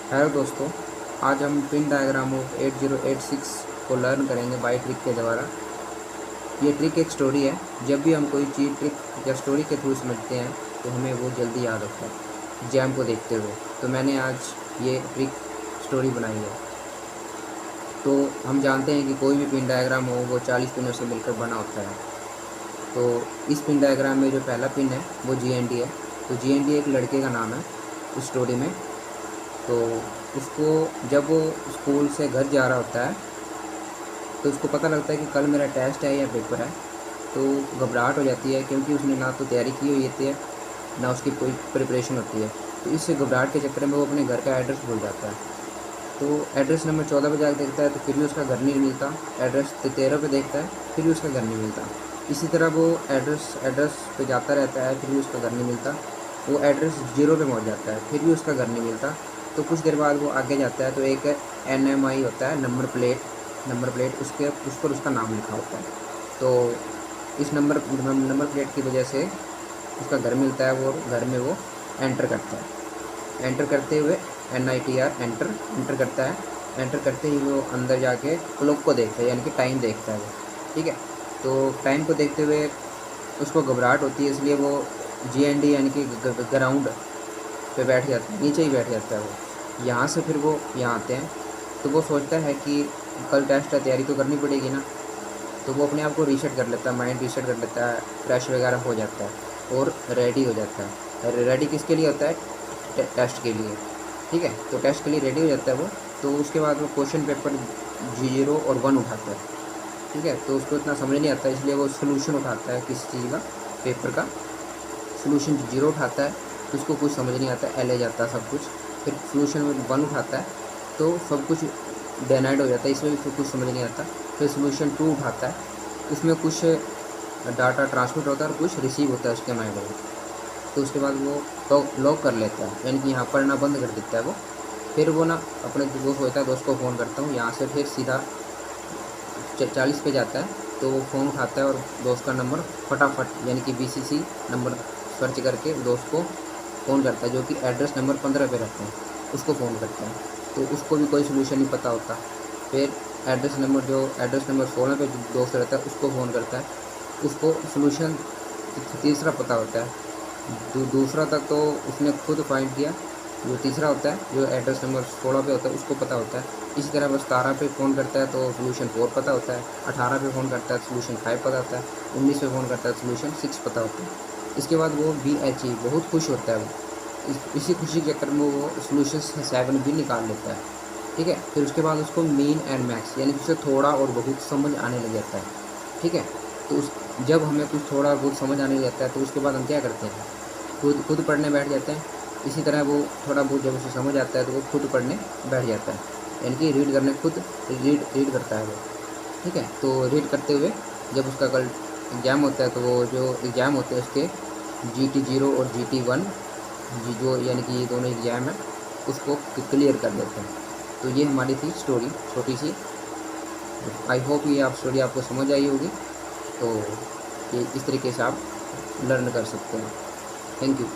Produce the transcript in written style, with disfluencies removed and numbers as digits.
Hello दोस्तों, आज हम पिन डायग्राम ऑफ 8086 को लर्न करेंगे बाई ट्रिक के द्वारा। ये ट्रिक एक स्टोरी है। जब भी हम कोई चीज़ ट्रिक या स्टोरी के थ्रू समझते हैं तो हमें वो जल्दी याद होता है एग्जाम को देखते हुए। तो मैंने आज ये ट्रिक स्टोरी बनाई है। तो हम जानते हैं कि कोई भी पिन डायग्राम हो वो 40 पिनों से मिलकर बना होता है। तो इस पिन डायग्राम में जो पहला पिन है वो GND है। तो GND एक लड़के का नाम है इस स्टोरी में। तो उसको जब वो स्कूल से घर जा रहा होता है तो उसको पता लगता है कि कल मेरा टेस्ट है या पेपर है। तो घबराहट हो जाती है क्योंकि उसने ना तो तैयारी की हुई होती है ना उसकी कोई प्रिपरेशन होती है। तो इस घबराहट के चक्कर में वो अपने घर का एड्रेस भूल जाता है। तो एड्रेस नंबर 14 पे जाकर देखता है तो फिर भी उसका घर नहीं मिलता। एड्रेस 13 पे देखता है फिर भी उसका घर नहीं मिलता। इसी तरह वो एड्रेस पे जाता रहता है फिर भी उसका घर नहीं मिलता। वो एड्रेस 0 पे पहुंच जाता है फिर भी उसका घर नहीं मिलता। तो कुछ देर बाद वो आगे जाता है तो एक NMI होता है, नंबर प्लेट उस पर उसका नाम लिखा होता है। तो इस नंबर प्लेट की वजह से उसका घर मिलता है। वो घर में वो एंटर करता है। एंटर करते हुए NITR एंटर करता है। एंटर करते ही वो अंदर जाके क्लॉक को देखता है, यानी कि टाइम देखता है वो। ठीक है, तो टाइम को देखते हुए उसको घबराहट होती है, इसलिए वो GND यानी कि ग्राउंड पे बैठ जाता है, नीचे ही बैठ जाता है वो। यहाँ से फिर वो यहाँ आते हैं तो वो सोचता है कि कल टेस्ट है, तैयारी तो करनी पड़ेगी ना। तो वो अपने आप को रीसेट कर लेता है, माइंड रीसेट कर लेता है, फ्रेश वगैरह हो जाता है और रेडी हो जाता है। रेडी किसके लिए होता है? टेस्ट के लिए। ठीक है, तो टेस्ट के लिए रेडी हो जाता है वो। तो उसके बाद वो क्वेश्चन पेपर 0 और 1 उठाता है। ठीक है, तो उसको इतना समझ नहीं आता, इसलिए वो सोल्यूशन उठाता है किसी चीज़ का, पेपर का सोल्यूशन 0 उठाता है तो उसको कुछ समझ नहीं आता, LA जाता है सब कुछ। फिर सोल्यूशन 1 उठाता है तो सब कुछ डेनाइड हो जाता है, इसमें भी फिर कुछ समझ नहीं आता। फिर सोल्यूशन 2 उठाता है, उसमें कुछ डाटा ट्रांसमिट होता है और कुछ रिसीव होता है उसके माइंड में। तो उसके बाद वो लॉक कर लेता है, यानी कि यहाँ पढ़ना बंद कर देता है वो। फिर वो ना अपने दोस्त होता है, दोस्त को फ़ोन करता हूँ, यहाँ से फिर सीधा 40 पे जाता है। तो वो फ़ोन उठाता है और दोस्त का नंबर फटाफट यानी कि BCC नंबर सर्च करके दोस्त को फ़ोन करता है, जो कि एड्रेस नंबर 15 पे रहता है, उसको फ़ोन करता है। तो उसको भी कोई सोल्यूशन नहीं पता होता। फिर एड्रेस नंबर 16 पे जो दोस्त रहता है उसको फ़ोन करता है, उसको सोल्यूशन तीसरा पता होता है। दूसरा तक तो उसने खुद फाइंड किया, जो तीसरा होता है जो एड्रेस नंबर 16 पे होता है उसको पता होता है। इसी तरह वो 17 पे फ़ोन करता है तो सोल्यूशन 4 पता होता है, 18 पे फ़ोन करता है तो सोल्यूशन 5 पता होता है, 19 पे फ़ोन करता है तो सोल्यूशन 6 पता होता है। इसके बाद वो BHE बहुत खुश होता है वो। इसी खुशी के चक्कर में वो सोल्यूशन 7 भी निकाल लेता है। ठीक है, फिर उसके बाद उसको मीन एंड मैक्स यानी कि उसे थोड़ा और बहुत समझ आने लग जाता है। ठीक है, तो जब हमें कुछ थोड़ा बहुत समझ आने लग जाता है तो उसके बाद हम क्या करते हैं? खुद पढ़ने बैठ जाते हैं। इसी तरह वो थोड़ा बहुत जब उसे समझ आता है तो वो खुद पढ़ने बैठ जाता है, यानी कि रीड करने खुद रीड करता है वो। ठीक है, तो रीड करते हुए जब उसका कल एग्ज़ाम होता है तो वो जो एग्ज़ाम होते हैं उसके GT0 और GT1 जो यानी कि ये दोनों एग्ज़ाम है उसको क्लियर कर लेते हैं। तो ये हमारी थी स्टोरी छोटी सी। आई होप ये आप स्टोरी आपको समझ आई होगी। तो ये इस तरीके से आप लर्न कर सकते हैं। Thank you.